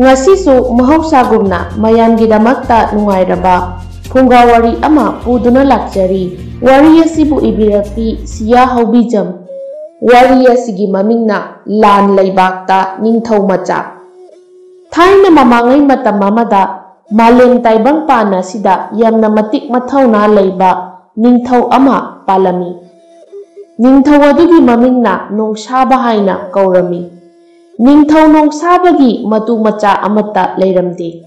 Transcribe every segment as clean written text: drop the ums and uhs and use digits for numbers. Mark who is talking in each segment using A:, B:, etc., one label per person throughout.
A: Ngasisu mahausa-gumna mayamgidamakta nungairaba Phungawari ama puduna lakjari wari asibu ibirapi siya haubijam wari asigi mamingna lan laibakta ningthau macha thaina mamangai matam amada malem taibang pana sida yamna matik mathauna leiba ningthau ama palami ningthau adugi mamingna nongsaba haina kaurami ningthau nongsabagi matu macha amata leiramde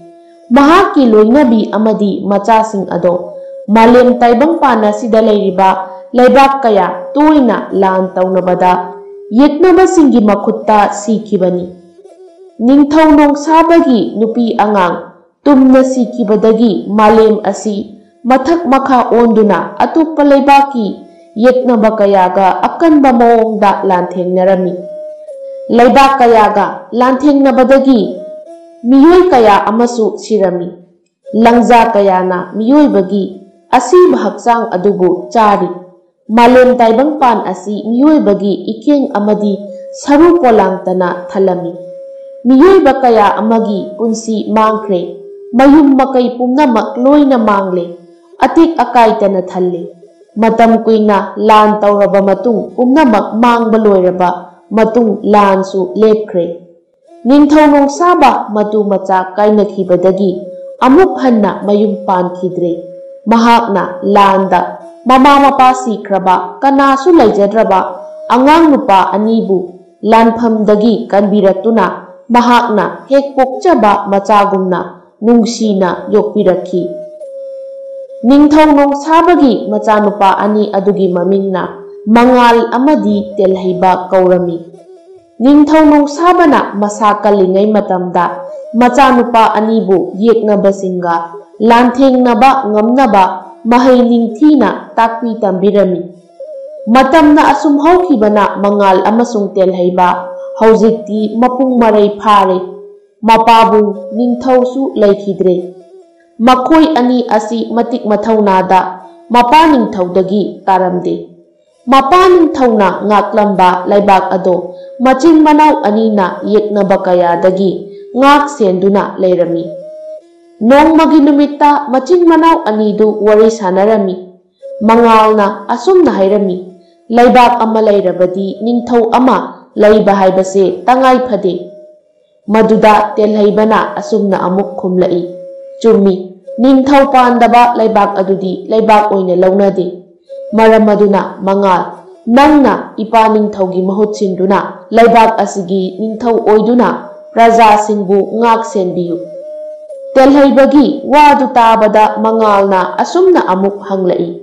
A: mahaki loinabi amadi macha sing ado malem taibang pana sida leiriba laibak kaya toina lan taunabada yeknaba singi makhutta sikibani ningthau nongsabagi nupi angang tumna sikibadagi malem asi mathak makha onduna atupa laibaki yeknaba kayaga akanba maongda lanthengnarami laibak kayaga lanthengnabadagi miyoi kaya amasu sirami langza kayana miyoi bagi asib hakchang adubu chari malem taibang pan asi miyoi bagi ikeng amadi saru polangtana thalami miyoi bakaya amagi punsi mangkre mayum makai pumnamak loina mangle atik akaitana thalle matam kuina lan tauraba matung pumnamak mangba loiraba matung lan su lepkre ningthau nongsaba matu macha kainakhibadagi amuk hanna mayum pankidre mahakna landa mama mapa sikraba kanasu laijadraba angang nupa anibu lanphamdagi kanbiratuna mahakna hek pokchaba machagumna nungsina yokpirakhi ningthau nongsabagi machanupa ani adugi mamingna mangal amadi telhaiba kaurami ningthau nongsabana masa kalingai matamda machanupa anibu yeknabasinga lanthengnaba ngamnaba mahai ningthina takpi tambirami matamna asum haukibana mangal amasung telhaiba haujikti mapung marai phare mapabu ningthausu laikhidre makhoi ani asi matik mathaunada mapa ningthaudagi taramde mapa ningthauna ngaklamba laibak ado machin manau anina yeknaba kayadagi ngak senduna leirami nongmagi numitta machin manau anidu wari sanarami mangalna asumna hairami laibak ama leirabadi ningthau ama leiba haibase tangai phade maduda telhaibana asumna amuk khumlai chummi ningthau pandaba laibak adudi laibak oina launade maram aduna mangal nangna ipa ningthaugi mahut sinduna laibak asigi ningthau oiduna raja singbu ngak senbiyu telhaibagi wadu tabada mangalna asumna amuk hanglai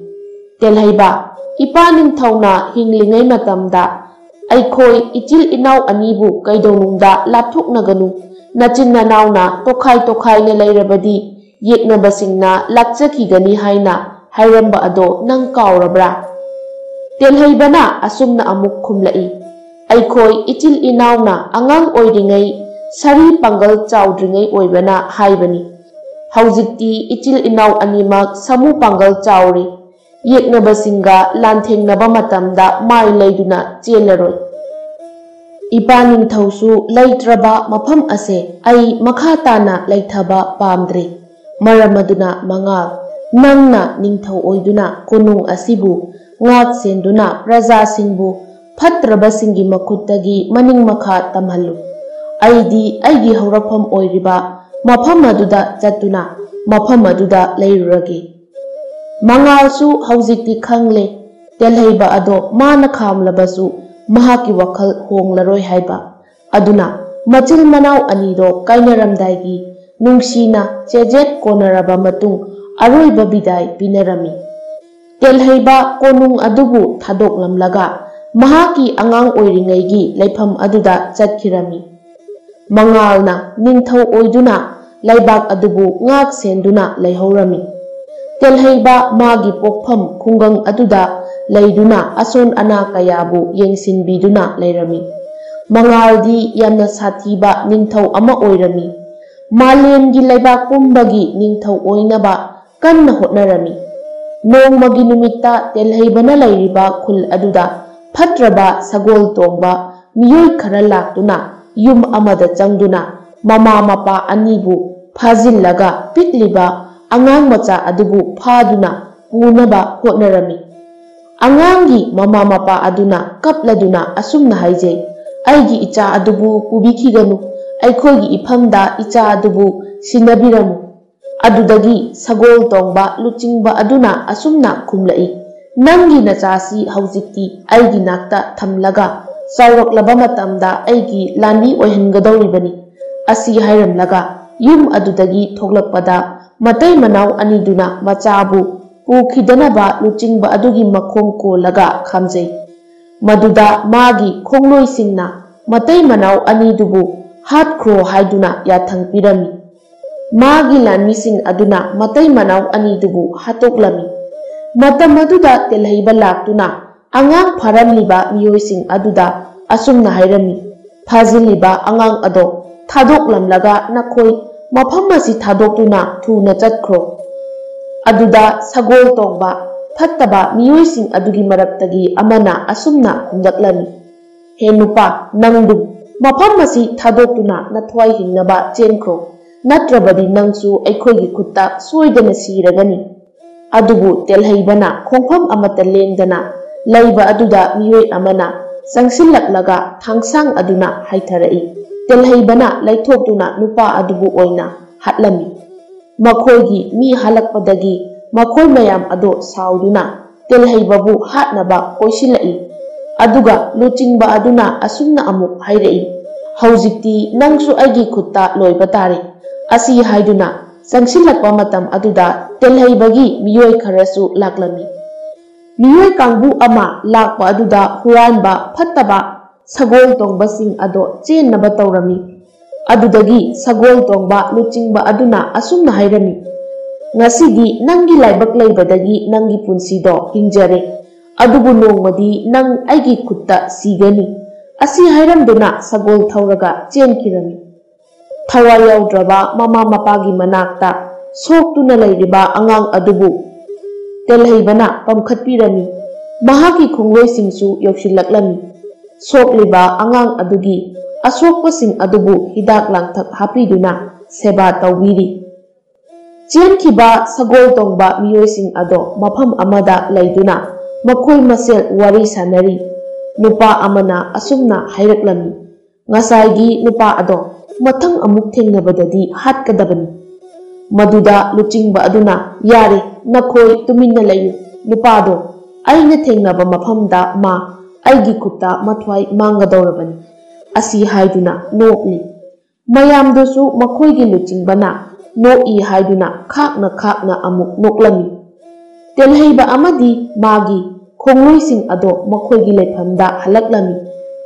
A: telhaiba ipa ningthauna hinglingai matamda aikhoi ichil inau anibu kaidonungda lapthuknaganu nachin nanauna tokhai tokhai ne leirabadi yeknabasingna lakchakigani haina hairamba ado nang kaurabra telhaibana asumna amuk khumlai aikhoi ichil inauna angang oiringai sari pangal chaudringai oibana haibani haujikti ichil inau animak samu pangal chauri yeknabasinga lanthengnaba matamda mai leiduna chelaroi ipa ningthausu leitraba mafam ase ai makha tana leithaba pamdre maramaduna mangal nangna ningthau oiduna konung asibu ngak senduna raja singbu phatrabasinggi makhuttagi maning makha tamhallu aidi aigi haurafam oiriba mafam aduda chatuna mafam aduda leirurage mangalsu haujikti khangle telhaiba ado mana khamlabasu mahaki wakhal honglaroi haiba aduna machil manau anido kainaramdaigi nungsina chejet konaraba matung aroiba bidai pinarami telhaiba konung adubu thadoklamlaga mahaki angang oiringaigi leifam aduda chatkirami mangalna ningthau oiduna laibak adubu ngak senduna leihorami telhaiba magi pokpham khungang aduda leiduna ason ana kayabu yengsinbiduna leirami mangaldi yamna sathiba ningthau ama oirami malemgi laibak pumbagi ningthau oinaba kanna hotnarami nongmagi numitta telhaibana leiriba khul aduda phatraba sagol tongba miyoi khara laktuna yum amada changduna mama mapa anibu fajillaga pitliba angang macha adubu phaduna punaba hotnarami. Angangi mama mapa aduna kapladuna asumna haijay, aigi icha adubu pubikiganu, aikhogi ifamda icha adubu sinabiramu. Adudagi sagol tongba luchingba aduna asumna kumlai, nangi nachasi haujikti aigi nakta thamlaga chawraklaba matamda aigi lani oihangadawribani. Asi hairamlaga yum adudagi thoklakpada matai manau aniduna machabu pukidanaba luchingba adugi makhong kolaga khamjai. Maduda magi khongloisingna matai manau anidubu hatkro haiduna yathang pirami. Magi lanmising aduna matai manau anidubu hatoklami. Matam aduda telhaiba laktuna angang pharamliba miyoising aduda asumna hairami. Phajiliba angang ado thadoklamlaga nakhoi mafam asi thadokuna thuna chatkro. Aduda sagol tongba fattaba miyoising adugi maraktagi amana asumna humdaklami. He nupa nangdu mafam asi thadokuna nathwai hingnaba chenkro, natrabadi nangsu aikhoigi khutta soidana siragani. Adubu telhaibana khongpham amata lengdana laiba aduda miyoi amana sangsillaklaga thangsang aduna haitharai. Telhaibana laithokduna nupa adubu oina hatlami. Makhoigi mi halakpadagi makhoi mayam ado sauduna telhaibabu hatnaba koisilai. Aduga luchingba aduna asumna amuk hairai, haujikti nangsu aigi khutta loiba tare. Asi haiduna sangsilakpa matam aduda telhaibagi miyoi kharasu laklami. Miyoi kangbu ama lakpa aduda huranba fattaba sagol tongbasing ado chennaba tawrami. Adudagi sagol tongba luchingba aduna asumna hairami. Ngasidi nangi laibak laibadagi nangi punsido hingjare. Adubu nongmadi nang aigi khutta sigani. Asi hairamduna sagol thawraga chenkirami. Thawa yaudraba mama mapagi manakta soktuna lairiba angang adubu telhaibana pamkhatpirami. Mahaki khongloisingsu yausillaklami. Sokliba angang adugi asokpasing adubu hidak langthak hapiduna seba tawbiri. Chenkiba sagol tongba miyoising ado mafam amada laiduna makhoi masel wari sanari. Nupa amana asumna hairaklami. Ngasaigi nupa ado mathang amuk thengnabadadi hatkadabani. Maduda luchingba aduna yare nakhoi tuminna layu. Nupado aina thengnaba mafamda ma aigi khutta mathwai mangadawrabani. Asi haiduna nokli. Mayamdosu makhoigi luchingbana noi haiduna khakna amuk noklami. Telhaiba amadi magi khongloising ado makhoigi leifamda halaklami.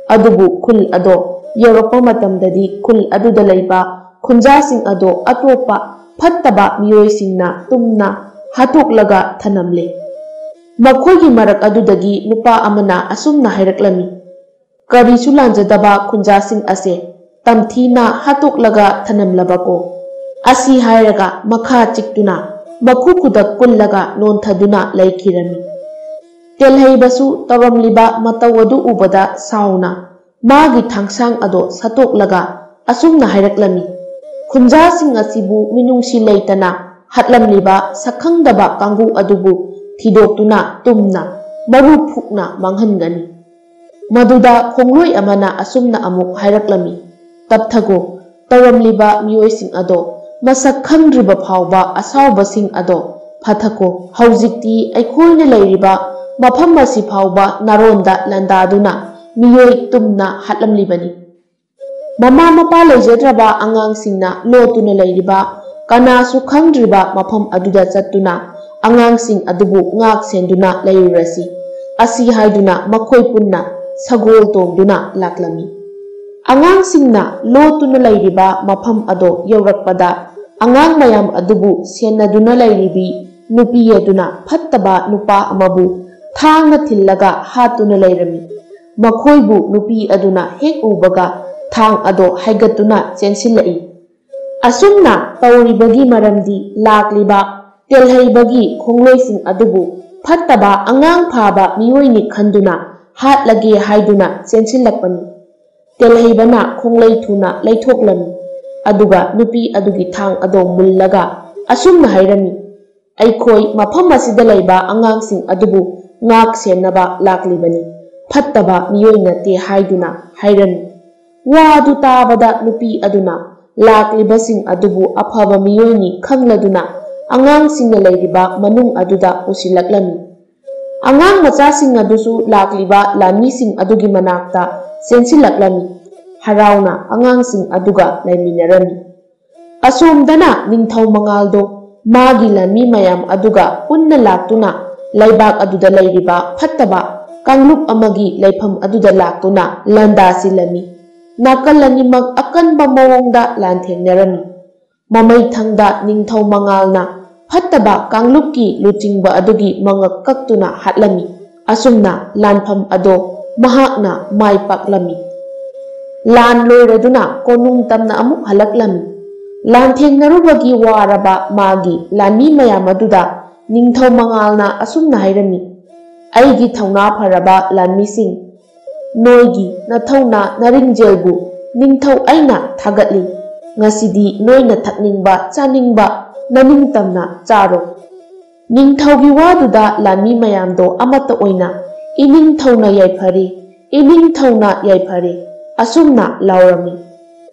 A: Adubu khul ado yorokpa matamdadi khul aduda laiba khunjasing ado atopa fattaba miyoisingna tumna hatoklaga thanamle. Makhoigi marak adudagi nupa amana asumna hairaklami. Karisu lanjadaba khunjasing ase tamthina hatoklaga thanamlabako. Asi hairaga makha chiktuna makhukudak kullaga nonthaduna laikirami. Telhaibasu tawamliba matawadu ubada sauna magi thangsang ado satoklaga asumna hairaklami. Khunjasing asibu minungsi leitana hatlamliba sakhangdaba kanggu adubu thidoktuna tumna maru phukna manghangani. Maduda khongloi amana asumna amuk hairaklami. Tapthago tawamliba miyoising ado masak khangdriba phawba asaubasing ado phathako haujikti aikhoina lairiba mafam asi phawba naronda landaduna miyoi tumna hatlamlibani. Mama mapa leijadraba angangsingna lotuna lairiba kanasu khangdriba mafam aduda chattuna angangsing adubu ngak senduna lairurasi. Asi haiduna makhoi punna sagol tongduna laklami. Angangsingna lotuna lairiba mafam ado yaurakpada angang mayam adubu senaduna lairibi nupi aduna fattaba nupa amabu thangna thillaga hatuna lairami. Makhoibu nupi aduna hek ubaga thang ado haigatuna chensilai. Asumna tawribagi maramdi lakliba telhaibagi khongloising adubu fattaba angang phaba miyoini khanduna hatlage haiduna chensilakpani. Telhaibana khonglai thuna laithoklami. ꯑꯗꯨꯒ ꯅꯨꯄꯤ ꯑꯗꯨꯒꯤ ꯊꯥꯡ ꯑꯗꯨ ꯃꯨꯜꯂꯒ ꯑꯁꯨꯝꯅ ꯍꯥꯏꯔꯝꯃꯤ, ꯑꯩꯈꯣꯏ ꯃꯐꯝ ꯑꯁꯤꯗ ꯂꯩꯕ ꯑꯉꯥꯡꯁꯤꯡ ꯑꯗꯨꯕꯨ ꯉꯥꯛ ꯁꯦꯟꯅꯕ ꯂꯥꯛꯂꯤꯕꯅꯤ, ꯐꯠꯇꯕ ꯃꯤꯑꯣꯏ ꯅꯠꯇꯦ ꯍꯥꯏꯗꯨꯅ ꯍꯥꯏꯔꯝꯃꯤ꯫ ꯋꯥ ꯑꯗꯨ ꯇꯥꯕꯗ ꯅꯨꯄꯤ ꯑꯗꯨꯅ ꯂꯥꯛꯂꯤꯕꯁꯤꯡ ꯑꯗꯨꯕꯨ ꯑꯐꯕ ꯃꯤꯑꯣꯏꯅꯤ ꯈꯪꯂꯗꯨꯅ ꯑꯉꯥꯡꯁꯤꯡꯅ ꯂꯩꯔꯤꯕ ꯃꯅꯨꯡ ꯑꯗꯨꯗ ꯄꯨꯁꯤꯜꯂꯛꯂꯝꯃꯤ꯫ ꯑꯉꯥꯡ ꯃꯆꯥꯁꯤꯡ ꯑꯗꯨꯁꯨ ꯂꯥꯛꯂꯤꯕ ꯂꯥꯟꯃꯤꯁꯤꯡ ꯑꯗꯨꯒꯤ ꯃꯅꯥꯛꯇ ꯆꯦꯟꯁꯤꯜꯂꯛꯂꯝꯃꯤ, ꯍꯔꯥꯎꯅ ꯑꯉꯥꯡꯁꯤꯡ ꯑꯗꯨꯒ ꯂꯩꯃꯤꯟꯅꯔꯝꯃꯤ꯫ ꯑꯁꯣꯝꯗꯅ ꯅꯤꯡꯊꯧ ꯃꯉꯥꯜꯗꯣ ꯃꯥꯒꯤ ꯂꯥꯟꯃꯤ ꯃꯌꯥꯝ ꯑꯗꯨꯒ ꯄꯨꯟꯅ ꯂꯥꯛꯇꯨꯅ ꯂꯩꯕꯥꯛ ꯑꯗꯨꯗ ꯂꯩꯔꯤꯕ ꯐꯠꯇꯕ ꯀꯥꯡꯂꯨꯞ ꯑꯃꯒꯤ ꯂꯩꯐꯝ ꯑꯗꯨꯗ ꯂꯥꯛꯇꯨꯅ ꯂꯥꯟꯗꯥꯁꯤꯜꯂꯝꯃꯤ꯫ ꯅꯥꯀꯜ ꯑꯅꯤꯃꯛ ꯑꯀꯟꯕ ꯃꯑꯣꯡꯗ ꯂꯥꯟꯊꯦꯡꯅꯔꯝꯃꯤ꯫ ꯃꯃꯩꯊꯪꯗ ꯅꯤꯡꯊꯧ ꯃꯉꯥꯜꯅ ꯐꯠꯇꯕ ꯀꯥꯡꯂꯨꯞꯀꯤ ꯂꯨꯆꯤꯡꯕ ꯑꯗꯨꯒꯤ ꯃꯉꯛ ꯀꯛꯇꯨꯅ ꯍꯥꯠꯂꯝꯃꯤ꯫ ꯑꯁꯨꯝꯅ ꯂꯥꯟꯐꯝ ꯑꯗꯣ ꯃꯍꯥꯛꯅ ꯃꯥꯏ ꯄꯥꯛꯂꯝꯃꯤ꯫ ꯂꯥꯟ ꯂꯣꯏꯔꯗꯨꯅ ꯀꯣꯅꯨꯡ ꯇꯝꯅ ꯑꯃꯨꯛ ꯍꯜꯂꯛꯂꯝꯃꯤ꯫ ꯂꯥꯟꯊꯦꯡꯅꯔꯨꯕꯒꯤ ꯋꯥꯔꯕ ꯃꯥꯒꯤ ꯂꯥꯟꯃꯤ ꯃꯌꯥꯝ ꯑꯗꯨꯗ ꯅꯤꯡꯊꯧ ꯃꯉꯥꯜꯅ ꯑꯁꯨꯝꯅ ꯍꯥꯏꯔꯝꯃꯤ, ꯑꯩꯒꯤ ꯊꯧꯅꯥ ꯐꯔꯕ ꯂꯥꯟꯃꯤꯁꯤꯡ, ꯅꯣꯏꯒꯤ ꯅꯊꯧꯅꯥ ꯅꯔꯤꯡꯖꯦꯜꯕꯨ ꯅꯤꯡꯊꯧ ꯑꯩꯅ ꯊꯥꯒꯠꯂꯤ꯫ ꯉꯁꯤꯗꯤ ꯅꯣꯏꯅ ꯊꯛꯅꯤꯡꯕ ꯆꯥꯅꯤꯡꯕ ꯅꯅꯤꯡꯇꯝꯅ ꯆꯥꯔꯣ꯫ ꯅꯤꯡꯊꯧꯒꯤ ꯋꯥꯗꯨꯗ ꯂꯥꯟꯃꯤ ꯃꯌꯥꯝꯗꯣ ꯑꯃꯠꯇ ꯑꯣꯏꯅ ꯏꯅꯤꯡꯊꯧꯅ ꯌꯥꯏꯐꯔꯦ, ꯏꯅꯤꯡꯊꯧꯅ ꯌꯥꯏꯐꯔꯦ ꯑꯁꯨꯝꯅ ꯂꯥꯎꯔꯝꯃꯤ꯫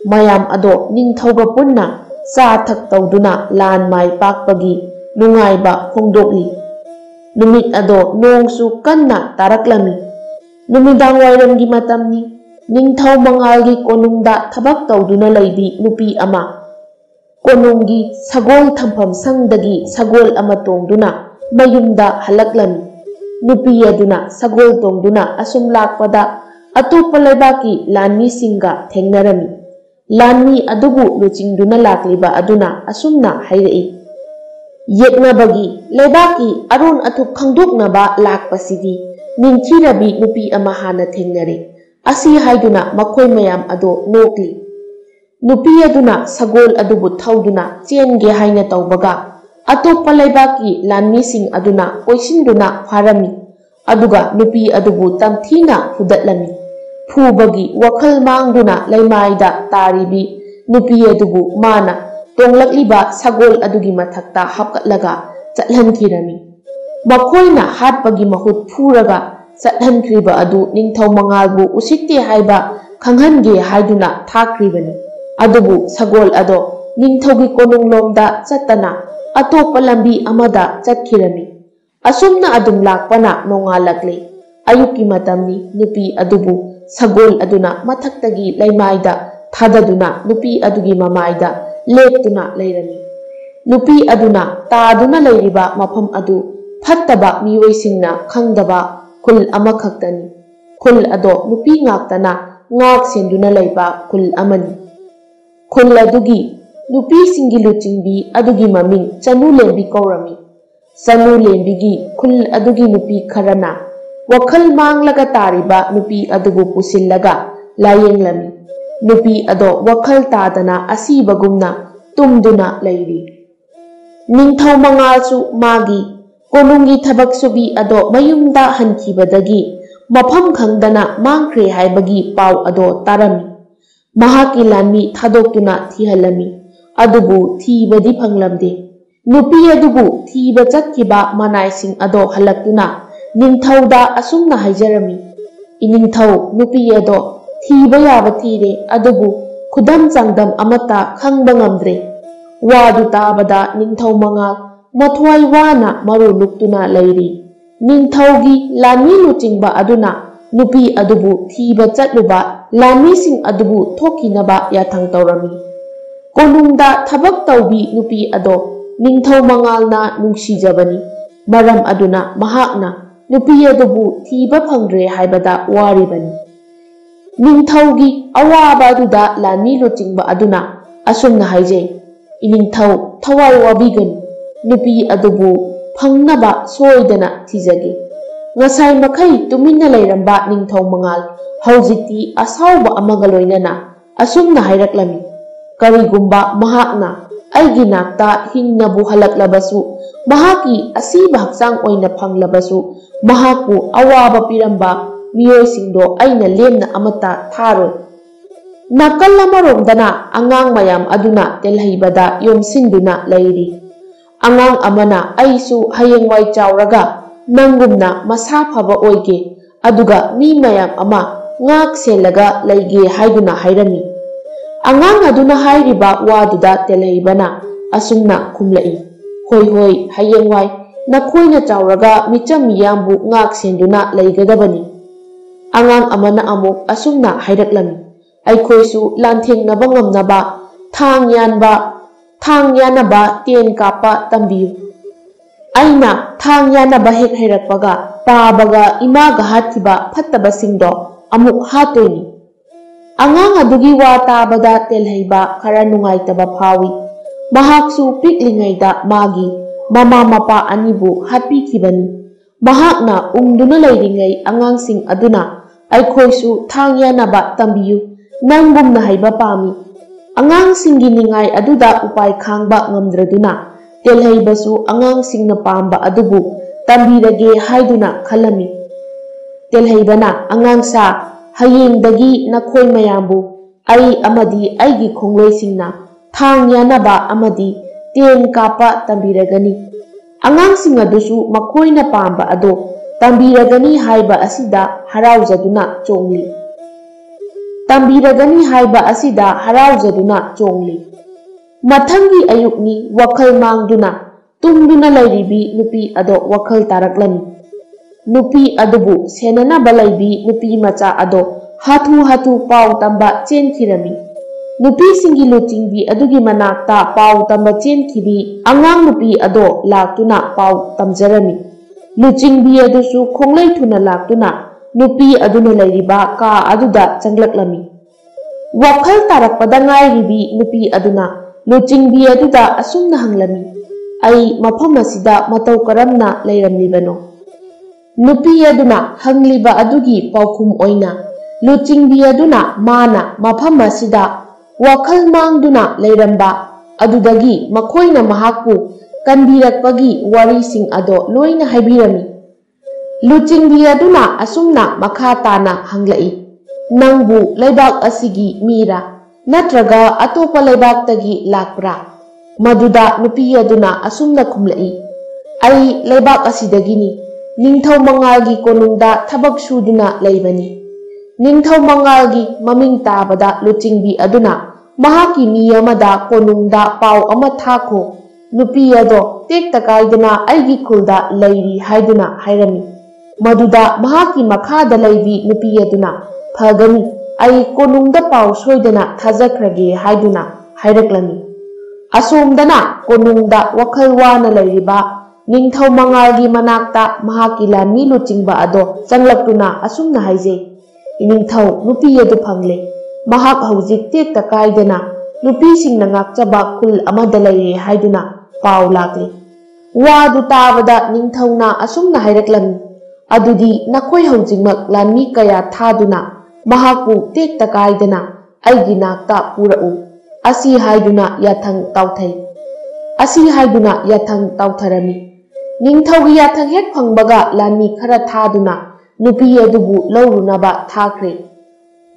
A: ꯃꯌꯥꯝ ꯑꯗꯣ ꯅꯤꯡꯊꯧꯒ ꯄꯨꯟꯅ ꯆꯥ ꯊꯛ ꯇꯧꯗꯨꯅ ꯂꯥꯟ ꯃꯥꯏ ꯄꯥꯛꯄꯒꯤ ꯅꯨꯡꯉꯥꯏꯕ ꯐꯣꯡꯗꯣꯛꯂꯤ꯫ ꯅꯨꯃꯤꯠ ꯑꯗꯣ ꯅꯣꯡꯁꯨ ꯀꯟꯅ ꯇꯥꯔꯛꯂꯝꯃꯤ꯫ ꯅꯨꯃꯤꯗꯥꯡ ꯋꯥꯏꯔꯝꯒꯤ ꯃꯇꯝꯅꯤ꯫ ꯅꯤꯡꯊꯧ ꯃꯉꯥꯜꯒꯤ ꯀꯣꯅꯨꯡꯗ ꯊꯕꯛ ꯇꯧꯗꯨꯅ ꯂꯩꯕꯤ ꯅꯨꯄꯤ ꯑꯃ ꯀꯣꯅꯨꯡꯒꯤ ꯁꯒꯣꯜ ꯊꯝꯐꯝ ꯁꯪꯗꯒꯤ ꯁꯒꯣꯜ ꯑꯃ ꯇꯣꯡꯗꯨꯅ ꯃꯌꯨꯝꯗ ꯍꯜꯂꯛꯂꯝꯃꯤ꯫ ꯅꯨꯄꯤ ꯑꯗꯨꯅ ꯁꯒꯣꯜ ꯇꯣꯡꯗꯨꯅ ꯑꯁꯨꯝ ꯂꯥꯛꯄꯗ ꯑꯇꯣꯞꯄ ꯂꯩꯕꯥꯛꯀꯤ ꯂꯥꯟꯃꯤꯁꯤꯡꯒ ꯊꯦꯡꯅꯔꯝꯃꯤ꯫ ꯂꯥꯟꯃꯤ ꯑꯗꯨꯕꯨ ꯂꯨꯆꯤꯡꯗꯨꯅ ꯂꯥꯛꯂꯤꯕ ꯑꯗꯨꯅ ꯑꯁꯨꯝꯅ ꯍꯥꯏꯔꯛꯏ, ꯌꯦꯛꯅꯕꯒꯤ ꯂꯩꯕꯥꯛꯀꯤ ꯑꯔꯣꯟ ꯑꯊꯨꯞ ꯈꯪꯗꯣꯛꯅꯕ ꯂꯥꯛꯄꯁꯤꯗꯤ ꯅꯤꯡꯊꯤꯔꯕꯤ ꯅꯨꯄꯤ ꯑꯃ ꯍꯥꯟꯅ ꯊꯦꯡꯅꯔꯦ꯫ ꯑꯁꯤ ꯍꯥꯏꯗꯨꯅ ꯃꯈꯣꯏ ꯃꯌꯥꯝ ꯑꯗꯣ ꯅꯣꯛꯂꯤ꯫ ꯅꯨꯄꯤ ꯑꯗꯨꯅ ꯁꯒꯣꯜ ꯑꯗꯨꯕꯨ ꯊꯧꯗꯨꯅ ꯆꯦꯟꯒꯦ ꯍꯥꯏꯅ ꯇꯧꯕꯒ ꯑꯇꯣꯞꯄ ꯂꯩꯕꯥꯛꯀꯤ ꯂꯥꯟꯃꯤꯁꯤꯡ ꯑꯗꯨꯅ ꯀꯣꯏꯁꯤꯟꯗꯨꯅ ꯐꯥꯔꯝꯃꯤ, ꯑꯗꯨꯒ ꯅꯨꯄꯤ ꯑꯗꯨꯕꯨ ꯇꯝꯊꯤꯅ ꯐꯨꯗꯠꯂꯝꯃꯤ꯫ ꯐꯨꯕꯒꯤ ꯋꯥꯈꯜ ꯃꯥꯡꯗꯨꯅ ꯂꯩꯃꯥꯏꯗ ꯇꯥꯔꯤꯕꯤ ꯅꯨꯄꯤ ꯑꯗꯨꯕꯨ ꯃꯥꯅ ꯇꯣꯡꯂꯛꯂꯤꯕ ꯁꯒꯣꯜ ꯑꯗꯨꯒꯤ ꯃꯊꯛꯇ ꯍꯥꯞꯀꯠꯂꯒ ꯆꯠꯍꯟꯈꯤꯔꯝꯃꯤ꯫ ꯃꯈꯣꯏꯅ ꯍꯥꯠꯄꯒꯤ ꯃꯍꯨꯠ ꯐꯨꯔꯒ ꯆꯠꯍꯟꯈ꯭ꯔꯤꯕ ꯑꯗꯨ ꯅꯤꯡꯊꯧ ꯃꯉꯥꯜꯕꯨ ꯎꯁꯤꯠꯇꯦ ꯍꯥꯏꯕ ꯈꯪꯍꯟꯒꯦ ꯍꯥꯏꯗꯨꯅ ꯊꯥꯈ꯭ꯔꯤꯕꯅꯤ꯫ ꯑꯗꯨꯕꯨ ꯁꯒꯣꯜ ꯑꯗꯣ ꯅꯤꯡꯊꯧꯒꯤ ꯀꯣꯅꯨꯡꯂꯣꯝꯗ ꯆꯠꯇꯅ ꯑꯇꯣꯞꯄ ꯂꯝꯕꯤ ꯑꯃꯗ ꯆꯠꯈꯤꯔꯝꯃꯤ꯫ ꯑꯁꯨꯝꯅ ꯑꯗꯨꯝ ꯂꯥꯛꯄꯅ ꯅꯣꯡꯉꯥꯜꯂꯛꯂꯦ꯫ ꯑꯌꯨꯛꯀꯤ ꯃꯇꯝꯅꯤ꯫ ꯅꯨꯄꯤ ꯑꯗꯨꯕꯨ ꯁꯒꯣꯜ ꯑꯗꯨꯅ ꯃꯊꯛꯇꯒꯤ ꯂꯩꯃꯥꯏꯗ ꯊꯥꯗꯗꯨꯅ ꯅꯨꯄꯤ ꯑꯗꯨꯒꯤ ꯃꯃꯥꯏꯗ ꯂꯦꯞꯇꯨꯅ ꯂꯩꯔꯝꯃꯤ꯫ ꯅꯨꯄꯤ ꯑꯗꯨꯅ ꯇꯥꯗꯨꯅ ꯂꯩꯔꯤꯕ ꯃꯐꯝ ꯑꯗꯨ ꯐꯠꯇꯕ ꯃꯤꯑꯣꯏꯁꯤꯡꯅ ꯈꯪꯗꯕ ꯈꯨꯜ ꯑꯃꯈꯛꯇꯅꯤ꯫ ꯈꯨꯜ ꯑꯗꯣ ꯅꯨꯄꯤ ꯉꯥꯛꯇꯅ ꯉꯥꯛ ꯁꯦꯟꯗꯨꯅ ꯂꯩꯕ ꯈꯨꯜ ꯑꯃꯅꯤ꯫ ꯈꯨꯜ ꯑꯗꯨꯒꯤ ꯅꯨꯄꯤꯁꯤꯡꯒꯤ ꯂꯨꯆꯤꯡꯕꯤ ꯑꯗꯨꯒꯤ ꯃꯃꯤꯡ ꯆꯅꯨꯂꯦꯝꯕꯤ ꯀꯧꯔꯝꯃꯤ꯫ ꯆꯅꯨꯂꯦꯝꯕꯤꯒꯤ ꯈꯨꯜ ꯑꯗꯨꯒꯤ ꯅꯨꯄꯤ ꯈꯔꯅ ꯋꯥꯈꯜ ꯃꯥꯡꯂꯒ ꯇꯥꯔꯤꯕ ꯅꯨꯄꯤ ꯑꯗꯨꯕꯨ ꯄꯨꯁꯤꯜꯂꯒ ꯂꯥꯌꯦꯡꯂꯝꯃꯤ꯫ ꯅꯨꯄꯤ ꯑꯗꯣ ꯋꯥꯈꯜ ꯇꯥꯗꯅ ꯑꯁꯤꯕꯒꯨꯝꯅ ꯇꯨꯝꯗꯨꯅ ꯂꯩꯔꯤ꯫ ꯅꯤꯡꯊꯧ ꯃꯉꯥꯜꯁꯨ ꯃꯥꯒꯤ ꯀꯣꯅꯨꯡꯒꯤ ꯊꯕꯛ ꯁꯨꯕꯤ ꯑꯗꯣ ꯃꯌꯨꯝꯗ ꯍꯟꯈꯤꯕꯗꯒꯤ ꯃꯐꯝ ꯈꯪꯗꯅ ꯃꯥꯡꯈ꯭ꯔꯦ ꯍꯥꯏꯕꯒꯤ ꯄꯥꯎ ꯑꯗꯣ ꯇꯥꯔꯝꯃꯤ꯫ ꯃꯍꯥꯛꯀꯤ ꯂꯥꯟꯃꯤ ꯊꯥꯗꯣꯛꯇꯨꯅ ꯊꯤꯍꯜꯂꯝꯃꯤ, ꯑꯗꯨꯕꯨ ꯊꯤꯕꯗꯤ ꯐꯪꯂꯝꯗꯦ꯫ ꯅꯨꯄꯤ ꯑꯗꯨꯕꯨ ꯊꯤꯕ ꯆꯠꯈꯤꯕ ꯃꯅꯥꯏꯁꯤꯡ ꯑꯗꯣ ꯍꯜꯂꯛꯇꯨꯅ ꯅꯤꯡꯊꯧꯗ ꯑꯁꯨꯝꯅ ꯍꯥꯏꯖꯔꯝꯃꯤ, ꯏꯅꯤꯡꯊꯧ, ꯅꯨꯄꯤ ꯑꯗꯣ ꯊꯤꯕ ꯌꯥꯕ ꯊꯤꯔꯦ, ꯑꯗꯨꯕꯨ ꯈꯨꯗꯝ ꯆꯥꯡꯗꯝ ꯑꯃꯠꯇ ꯈꯪꯕ ꯉꯝꯗ꯭ꯔꯦ꯫ ꯋꯥꯗꯨ ꯇꯥꯕꯗ ꯅꯤꯡꯊꯧ ꯃꯉꯥꯜ ꯃꯊ꯭ꯋꯥꯏ ꯋꯥꯅ ꯃꯔꯨ ꯂꯨꯛꯇꯨꯅ ꯂꯩꯔꯤ꯫ ꯅꯤꯡꯊꯧꯒꯤ ꯂꯥꯟꯃꯤ ꯂꯨꯆꯤꯡꯕ ꯑꯗꯨꯅ ꯅꯨꯄꯤ ꯑꯗꯨꯕꯨ ꯊꯤꯕ ꯆꯠꯂꯨꯕ ꯂꯥꯟꯃꯤꯁꯤꯡ ꯑꯗꯨꯕꯨ ꯊꯣꯛꯈꯤꯅꯕ ꯌꯥꯊꯪ ꯇꯧꯔꯝꯃꯤ꯫ ꯀꯣꯅꯨꯡꯗ ꯊꯕꯛ ꯇꯧꯕꯤ ꯅꯨꯄꯤ ꯑꯗꯣ ꯅꯤꯡꯊꯧ ꯃꯉꯥꯜꯅ ꯅꯨꯡꯁꯤꯖꯕꯅꯤ꯫ ꯃꯔꯝ ꯑꯗꯨꯅ ꯃꯍꯥꯛꯅ ꯅꯨꯄꯤ ꯑꯗꯨꯕꯨ ꯊꯤꯕ ꯐꯪꯗ꯭ꯔꯦ ꯍꯥꯏꯕꯗ ꯋꯥꯔꯤꯕꯅꯤ꯫ ꯅꯤꯡꯊꯧꯒꯤ ꯑꯋꯥꯕ ꯑꯗꯨꯗ ꯂꯥꯟꯃꯤ ꯂꯨꯆꯤꯡꯕ ꯑꯗꯨꯅ ꯑꯁꯨꯝꯅ ꯍꯥꯏꯖꯩ, ꯏꯅꯤꯡꯊꯧ ꯊꯋꯥꯏ ꯋꯥꯕꯤꯒꯅꯨ, ꯅꯨꯄꯤ ꯑꯗꯨꯕꯨ ꯐꯪꯅꯕ ꯁꯣꯏꯗꯅ ꯊꯤꯖꯒꯦ꯫ ꯉꯁꯥꯏ ꯃꯈꯩ ꯇꯨꯃꯤꯟꯅ ꯂꯩꯔꯝꯕ ꯅꯤꯡꯊꯧ ꯃꯉꯥꯜ ꯍꯧꯖꯤꯛꯇꯤ ꯑꯁꯥꯎꯕ ꯑꯃꯒ ꯂꯣꯏꯅꯅ ꯑꯁꯨꯝꯅ ꯍꯥꯏꯔꯛꯂꯝꯃꯤ, ꯀꯔꯤꯒꯨꯝꯕ ꯃꯍꯥꯛꯅ ꯑꯩꯒꯤ ꯅꯥꯛꯇ ꯍꯤꯡꯅꯕꯨ ꯍꯜꯂꯛꯂꯕꯁꯨ, ꯃꯍꯥꯛꯀꯤ ꯑꯁꯤꯕ ꯍꯛꯆꯥꯡ ꯑꯣꯏꯅ ꯐꯪꯂꯕꯁꯨ, ꯃꯍꯥꯛꯄꯨ ꯑꯋꯥꯕ ꯄꯤꯔꯝꯕ ꯃꯤꯑꯣꯏꯁꯤꯡꯗꯣ ꯑꯩꯅ ꯂꯦꯝꯅ ꯑꯃꯠꯇ ꯊꯥꯔꯣꯏ꯫ Nakal amaromdana angang mayam aduna telhaibada yomsinduna leiri. Angang amana aisu hayengwai chawraga nangumna masa phaba oige aduga mi mayam ama ngak selaga leige haiduna hairami. Angang aduna hairiba waduda telhaibana asungna kumlai. Hoi hoi hayengwai nakoina chawraga micham miyambu ngak senduna leigadabani. Angang amana amuk asungna hairaklami. Aikhoisu lanthengnaба ngamnaba thang yanaba ten kapa tambiyu. Aina thang yanaba hek hairakpaga pabaga imaga hatkiba phattabasingdo amuk hatoini. Angang adugi wa tabada telhaiba khara nungaitaba phawi. Mahaksu piklingaida magi mama mapa anibu hatpikibani. Mahakna umduna leiringai angangsing aduna aikhoisu thang yanaba tambiyu. Nanggumna haiba pami. Angangsinggi ningai aduda upai khangba ngamdraduna telhaibasu angangsingna pamba adubu tambirage haiduna khalami. Telhaibana angangsa hayengdagi nakhoi mayambu ai amadi aigi khongloisingna thang yanaba amadi ten kapa tambiragani. Angangsing adusu makhoina pamba ado tambiragani haiba asida haraujaduna chongli. Tambiragani haiba asida haraujaduna chongli. Mathangi ayukni wakhal mangduna tumduna lairibi nupi ado wakhal taraklami. Nupi adubu senanaba laibi nupi macha ado hatu pau tamba chenkirami. Nupi singi luchingbi adugi manakta pau tamba chenkibi angang nupi ado laktuna pau tamjarami. Luchingbi adusu khonglai thuna laktuna nupi aduna lairiba ka aduda changlaklami. Wakhal tarakpada ngairibi nupi aduna luchingbi aduda asumna hanglami. Ai mafam asida matau karamna leiramlibano. Nupi aduna hangliba adugi paukhum oina luchingbi aduna mana mafam asida wakhal mangduna leiramba adudagi makhoina mahakpu kanbirakpagi warising ado loina haibirami. Luchingbi aduna asumna makha tana hanglai. Nangbu laibak asigi mira natraga atopa laibaktagi lakpra. Maduda nupi aduna asumna kumlai. Ai laibak asidagini. Ningthau mangalgi konungda thabak suduna laibani. Ningthau mangalgi maming tabada luchingbi aduna mahaki miyamada konungda pau ama thako. Nupi ado tekta kaidana aigi khulda lairi haiduna hairami. Maduda mahaki makhada laibi nupi aduna phagani ai konungda pau soidana thajakrage haiduna hairaklami. Asomdana konungda wakhal wana lairiba ningthau mangalgi manakta mahaki lanmi luchingba ado changlaktuna asumna haije. Ningthau nupi adu phangle. Mahak haujik tekta kaidana nupisingna ngakchaba khul amada laire haiduna pau lakle. Wadu tabada ningthauna asumna hairaklami. Adudi nakhoi haujingmak lanmi kaya thaduna mahakpu tekta kaidana aigi nakta purau. Asi haiduna yathang tauthai. Asi haiduna yathang tautharami. Ningthaugi yathang hek phangbaga lanmi khara thaduna nupi adubu laurunaba thakre.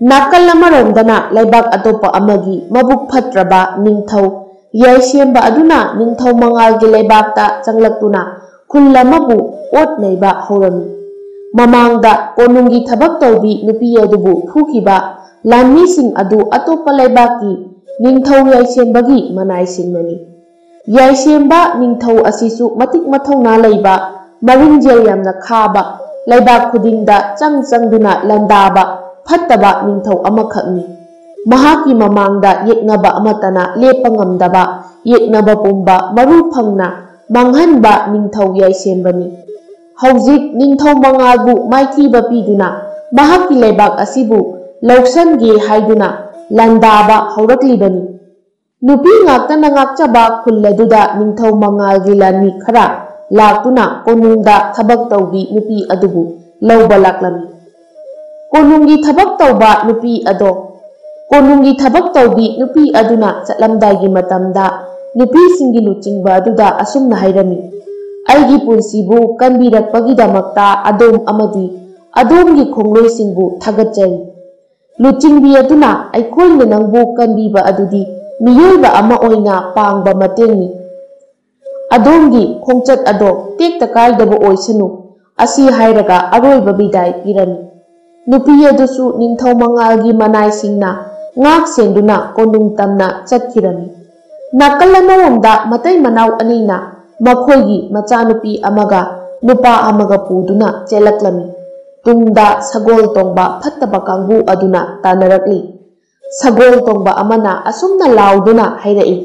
A: Nakal amaromdana laibak atopa amagi mabuk phatraba ningthau yaisemba aduna ningthau mangalgi laibakta changlaktuna khulamabu otnaiba horami. Mamangda konunggi thabak tawbi nupi adubu phukiba lanmising adu atopa laibaki ningthau yaisembagi manaisingnani. Yaisemba ningthau asisu matik mathongna laiba maringjel yamna khaba laibak khudingda changduna landaba phattaba ningthau amakhakni. Mahaki mamangda yeknaba amatana lepa ngamdaba yeknaba pumba maru phangna manghanba ningthau yaisembani. Haujik ningthau mangalbu maithiba piduna mahaki laibak asibu lausange haiduna landaba hauraklibani. Nupi ngaktana ngakchaba khulladuda ningthau mangalgi lanmi khara laktuna konungda thabak tawbi nupi adubu lauba laklami. Konunggi thabak tawba nupi ado. Konunggi thabak tawbi nupi aduna chatlamdaigi matamda nupisinggi luchingba aduda asumna hairami. Aigi punsibu kanbirakpagidamakta adom amadi adomgi khongloisingbu thagatjari. ꯂꯨꯆꯤꯡꯕꯤ ꯑꯗꯨꯅ ꯑꯩꯈꯣꯏꯅ ꯅꯪꯕꯨ ꯀꯟꯕꯤꯕ ꯑꯗꯨꯗꯤ ꯃꯤꯑꯣꯏꯕ ꯑꯃ ꯑꯣꯏꯅ ꯄꯥꯡꯕ ꯃꯇꯦꯡꯅꯤ꯫ ꯑꯗꯣꯝꯒꯤ ꯈꯣꯡꯆꯠ ꯑꯗꯣ ꯇꯦꯛꯇ ꯀꯥꯏꯗꯕ ꯑꯣꯏꯁꯅꯨ ꯑꯁꯤ ꯍꯥꯏꯔꯒ ꯑꯔꯣꯏꯕ ꯕꯤꯗꯥꯏ ꯄꯤꯔꯝꯃꯤ꯫ ꯅꯨꯄꯤ ꯑꯗꯨꯁꯨ ꯅꯤꯡꯊꯧ ꯃꯉꯥꯜꯒꯤ ꯃꯅꯥꯏꯁꯤꯡꯅ ꯉꯥꯛ ꯁꯦꯟꯗꯨꯅ ꯀꯣꯅꯨꯡ ꯇꯝꯅ ꯆꯠꯈꯤꯔꯝꯃꯤ꯫ ꯅꯥꯀꯜ ꯑꯃꯔꯣꯝꯗ ꯃꯇꯩ ꯃꯅꯥꯎ ꯑꯅꯤꯅ ꯃꯈꯣꯏꯒꯤ ꯃꯆꯥꯅꯨꯄꯤ ꯑꯃꯒ ꯅꯨꯄꯥ ꯑꯃꯒ ꯄꯨꯗꯨꯅ ꯆꯦꯜꯂꯛꯂꯝꯃꯤ꯫ ꯇꯨꯡꯗ ꯁꯒꯣꯜ ꯇꯣꯡꯕ ꯐꯠꯇꯕ ꯀꯥꯡꯕꯨ ꯑꯗꯨꯅ ꯇꯥꯟꯅꯔꯛꯂꯤ꯫ ꯁꯒꯣꯜ ꯇꯣꯡꯕ ꯑꯃꯅ ꯑꯁꯨꯝꯅ ꯂꯥꯎꯗꯨꯅ ꯍꯥꯏꯔꯛꯏ,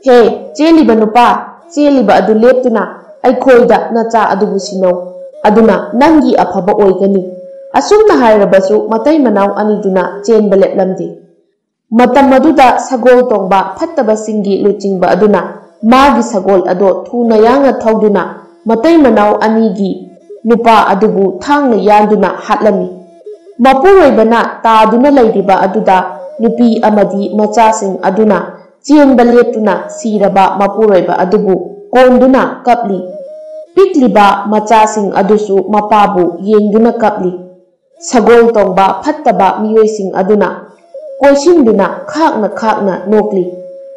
A: "ꯍꯦ ꯆꯦꯜꯂꯤꯕ ꯅꯨꯄꯥ, ꯆꯦꯜꯂꯤꯕ ꯑꯗꯨ ꯂꯦꯞꯇꯨꯅ ꯑꯩꯈꯣꯏꯗ ꯅꯆꯥ ꯑꯗꯨꯕꯨ ꯁꯤꯟꯅꯧ, ꯑꯗꯨꯅ ꯅꯪꯒꯤ ꯑꯐꯕ ꯑꯣꯏꯒꯅꯤ"꯫ ꯑꯁꯨꯝꯅ ꯍꯥꯏꯔꯕꯁꯨ ꯃꯇꯩ ꯃꯅꯥꯎ ꯑꯅꯤꯗꯨꯅ ꯆꯦꯟꯕ ꯂꯦꯞꯂꯝꯗꯦ꯫ ꯃꯇꯝ ꯑꯗꯨꯗ ꯁꯒꯣꯜ ꯇꯣꯡꯕ ꯐꯠꯇꯕꯁꯤꯡꯒꯤ ꯂꯨꯆꯤꯡꯕ ꯑꯗꯨꯅ ꯃꯥꯒꯤ ꯁꯒꯣꯜ ꯑꯗꯣ ꯊꯨꯅ ꯌꯥꯡꯅ ꯊꯧꯗꯨꯅ ꯃꯇꯩ ꯃꯅꯥꯎ ꯑꯅꯤꯒꯤ ꯅꯨꯄꯥ ꯑꯗꯨꯕꯨ ꯊꯥꯡꯅ ꯌꯥꯟꯗꯨꯅ ꯍꯥꯠꯂꯝꯃꯤ꯫ ꯃꯄꯨꯔꯣꯏꯕꯅ ꯇꯥꯗꯨꯅ ꯂꯩꯔꯤꯕ ꯑꯗꯨꯗ ꯅꯨꯄꯤ ꯑꯃꯗꯤ ꯃꯆꯥꯁꯤꯡ ꯑꯗꯨꯅ ꯆꯦꯟꯕ ꯂꯦꯞꯇꯨꯅ ꯁꯤꯔꯕ ꯃꯄꯨꯔꯣꯏꯕ ꯑꯗꯨꯕꯨ ꯀꯣꯟꯗꯨꯅ ꯀꯞꯂꯤ꯫ ꯄꯤꯛꯂꯤꯕ ꯃꯆꯥꯁꯤꯡ ꯑꯗꯨꯁꯨ ꯃꯄꯥꯕꯨ ꯌꯦꯡꯗꯨꯅ ꯀꯞꯂꯤ꯫ ꯁꯒꯣꯜ ꯇꯣꯡꯕ ꯐꯠꯇꯕ ꯃꯤꯑꯣꯏꯁꯤꯡ ꯑꯗꯨꯅ ꯀꯣꯏꯁꯤꯟꯗꯨꯅ ꯈꯥꯛꯅ ꯈꯥꯛꯅ ꯅꯣꯛꯂꯤ꯫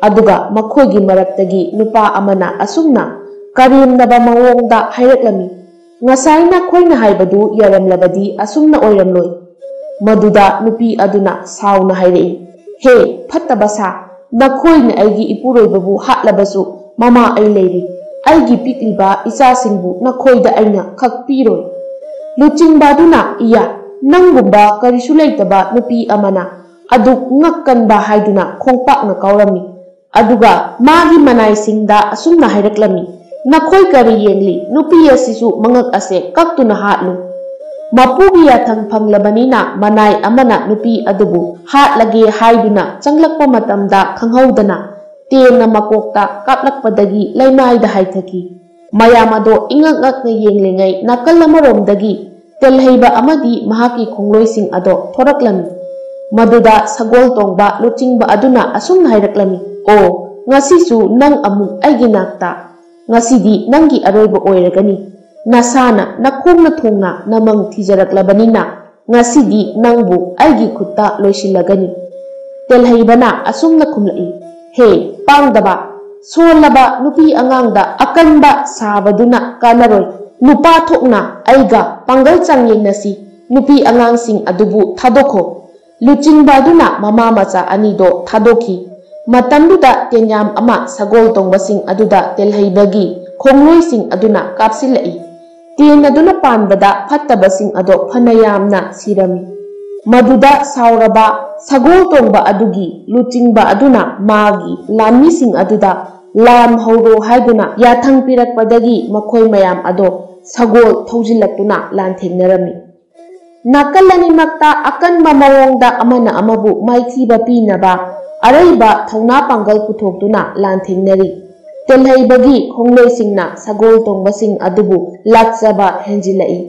A: ꯑꯗꯨꯒ ꯃꯈꯣꯏꯒꯤ ꯃꯔꯛꯇꯒꯤ ꯅꯨꯄꯥ ꯑꯃꯅ ꯑꯁꯨꯝꯅ ꯀꯔꯦꯝꯅꯕ ꯃꯑꯣꯡꯗ ꯍꯥꯏꯔꯛꯂꯝꯃꯤ, "ꯉꯁꯥꯏ ꯅꯈꯣꯏꯅ ꯍꯥꯏꯕꯗꯨ ꯌꯥꯔꯝꯂꯕꯗꯤ ꯑꯁꯨꯝꯅ ꯑꯣꯏꯔꯝꯂꯣꯏ"꯫ ꯃꯗꯨꯗ ꯅꯨꯄꯤ ꯑꯗꯨꯅ ꯁꯥꯎꯅ ꯍꯥꯏꯔꯛꯏ, "ꯍꯦ ꯐꯠꯇꯕ ꯁꯥ, ꯅꯈꯣꯏꯅ ꯑꯩꯒꯤ ꯏꯄꯨꯔꯣꯏꯕꯕꯨ ꯍꯥꯠꯂꯕꯁꯨ ꯃꯃꯥ ꯑꯩ ꯂꯩꯔꯤ, ꯑꯩꯒꯤ ꯄꯤꯛꯂꯤꯕ ꯏꯆꯥꯁꯤꯡꯕꯨ ꯅꯈꯣꯏꯗ ꯑꯩꯅ ꯈꯛꯄꯤꯔꯣꯏ"꯫ ꯂꯨꯆꯤꯡꯕ ꯑꯗꯨꯅ, "ꯏꯌꯥ, ꯅꯪꯒꯨꯝꯕ ꯀꯔꯤꯁꯨ ꯂꯩꯇꯕ ꯅꯨꯄꯤ ꯑꯃꯅ ꯑꯗꯨꯛ ꯉꯛ ꯀꯟꯕ" ꯍꯥꯏꯗꯨꯅ ꯈꯣꯡꯄꯥꯛꯅ ꯀꯥꯎꯔꯝꯃꯤ꯫ ꯑꯗꯨꯒ ꯃꯥꯒꯤ ꯃꯅꯥꯏꯁꯤꯡꯗ ꯑꯁꯨꯝꯅ ꯍꯥꯏꯔꯛꯂꯝꯃꯤ, "ꯅꯈꯣꯏ ꯀꯔꯤ ꯌꯦꯡꯂꯤ? ꯅꯨꯄꯤ ꯑꯁꯤꯁꯨ ꯃꯉꯛ ꯑꯁꯦ ꯀꯛꯇꯨꯅ ꯍꯥꯠꯂꯨ"꯫ ꯃꯄꯨꯒꯤ ꯌꯥꯊꯪ ꯐꯪꯂꯕꯅꯤꯅ ꯃꯅꯥꯏ ꯑꯃꯅ ꯅꯨꯄꯤ ꯑꯗꯨꯕꯨ ꯍꯥꯠꯂꯒꯦ ꯍꯥꯏꯗꯨꯅ ꯆꯪꯂꯛꯄ ꯃꯇꯝꯗ ꯈꯪꯍꯧꯗꯅ ꯇꯦꯟꯅ ꯃꯀꯣꯛꯇ ꯀꯥꯞꯂꯛꯄꯗꯒꯤ ꯂꯩꯃꯥꯏꯗ ꯍꯥꯏꯊꯈꯤ꯫ ꯃꯌꯥꯝ ꯑꯗꯣ ꯏꯉꯛ ꯉꯛꯅ ꯌꯦꯡꯂꯤꯉꯩ ꯅꯥꯀꯜ ꯑꯃꯔꯣꯝꯗꯒꯤ ꯇꯦꯜꯍꯩꯕ ꯑꯃꯗꯤ ꯃꯍꯥꯛꯀꯤ ꯈꯣꯡꯂꯣꯏꯁꯤꯡ ꯑꯗꯣ ꯊꯣꯔꯛꯂꯝꯃꯤ꯫ ꯃꯗꯨꯗ ꯁꯒꯣꯜ ꯇꯣꯡꯕ ꯂꯨꯆꯤꯡꯕ ꯑꯗꯨꯅ ꯑꯁꯨꯝꯅ ꯍꯥꯏꯔꯛꯂꯝꯃꯤ, "ꯑꯣ, ꯉꯁꯤꯁꯨ ꯅꯪ ꯑꯃꯨꯛ ꯑꯩꯒꯤ ꯅꯥꯛꯇ, ꯉꯁꯤꯗꯤ ꯅꯪꯒꯤ ꯑꯔꯣꯏꯕ ꯑꯣꯏꯔꯒꯅꯤ꯫ ꯅꯁꯥꯅ ꯅꯈꯣꯡꯅ ꯊꯨꯡꯅ ꯅꯃꯪ ꯊꯤꯖꯔꯛꯂꯕꯅꯤꯅ ꯉꯁꯤꯗꯤ ꯅꯪꯕꯨ ꯑꯩꯒꯤ ꯈꯨꯠꯇ ꯂꯣꯏꯁꯤꯜꯂꯒꯅꯤ"꯫ ꯇꯦꯜꯍꯩꯕꯅ ꯑꯁꯨꯝꯅ ꯈꯨꯝꯂꯛꯏ, "ꯍꯦ ꯄꯥꯡꯗꯕ, ꯁꯣꯜꯂꯕ ꯅꯨꯄꯤ ꯑꯉꯥꯡꯗ ꯑꯀꯟꯕ ꯁꯥꯕꯗꯨꯅ ꯀꯥꯟꯅꯔꯣꯏ꯫ ꯅꯨꯄꯥ ꯊꯣꯛꯅ ꯑꯩꯒ ꯄꯥꯡꯒꯜ ꯆꯥꯡꯌꯦꯡꯅꯁꯤ, ꯅꯨꯄꯤ ꯑꯉꯥꯡꯁꯤꯡ ꯑꯗꯨꯕꯨ ꯊꯥꯗꯣꯛꯈꯣ"꯫ ꯂꯨꯆꯤꯡꯕ ꯑꯗꯨꯅ ꯃꯃꯥ ꯃꯆꯥ ꯑꯅꯤꯗꯣ ꯊꯥꯗꯣꯛꯈꯤ꯫ ꯃꯇꯝꯗꯨꯗ ꯇꯦꯟꯌꯥꯝ ꯑꯃ ꯁꯒꯣꯜ ꯇꯣꯡꯕꯁꯤꯡ ꯑꯗꯨꯗ ꯇꯦꯜꯍꯩꯕꯒꯤ ꯈꯣꯡꯂꯣꯏꯁꯤꯡ ꯑꯗꯨꯅ ꯀꯥꯞꯁꯤꯜꯂꯛꯏ꯫ ꯇꯦꯟ ꯑꯗꯨꯅ ꯄꯥꯟꯕꯗ ꯐꯠꯇꯕꯁꯤꯡ ꯑꯗꯣ ꯐꯅꯌꯥꯝꯅ ꯁꯤꯔꯝꯃꯤ꯫ ꯃꯗꯨꯗ ꯁꯥꯎꯔꯕ ꯁꯒꯣꯜ ꯇꯣꯡꯕ ꯑꯗꯨꯒꯤ ꯂꯨꯆꯤꯡꯕ ꯑꯗꯨꯅ ꯃꯥꯒꯤ ꯂꯥꯟꯃꯤꯁꯤꯡ ꯑꯗꯨꯗ ꯂꯥꯟ ꯍꯧꯔꯣ ꯍꯥꯏꯗꯨꯅ ꯌꯥꯊꯪ ꯄꯤꯔꯛꯄꯗꯒꯤ ꯃꯈꯣꯏ ꯃꯌꯥꯝ ꯑꯗꯣ ꯁꯒꯣꯜ ꯊꯧꯖꯤꯜꯂꯛꯇꯨꯅ ꯂꯥꯟꯊꯦꯡꯅꯔꯝꯃꯤ꯫ ꯅꯥꯀꯜ ꯑꯅꯤꯃꯛꯇ ꯑꯀꯟꯕ ꯃꯑꯣꯡꯗ ꯑꯃꯅ ꯑꯃꯕꯨ ꯃꯥꯏꯊꯤꯕ ꯄꯤꯅꯕ ꯑꯔꯩꯕ ꯊꯧꯅꯥ ꯄꯥꯡꯒꯜ ꯄꯨꯊꯣꯛꯇꯨꯅ ꯂꯥꯟꯊꯦꯡꯅꯔꯤ꯫ ꯇꯦꯜꯍꯩꯕꯒꯤ ꯈꯣꯡꯂꯣꯏꯁꯤꯡꯅ ꯁꯒꯣꯜ ꯇꯣꯡꯕꯁꯤꯡ ꯑꯗꯨꯕꯨ ꯂꯥꯛꯆꯕ ꯍꯦꯟꯖꯤꯜꯂꯛꯏ꯫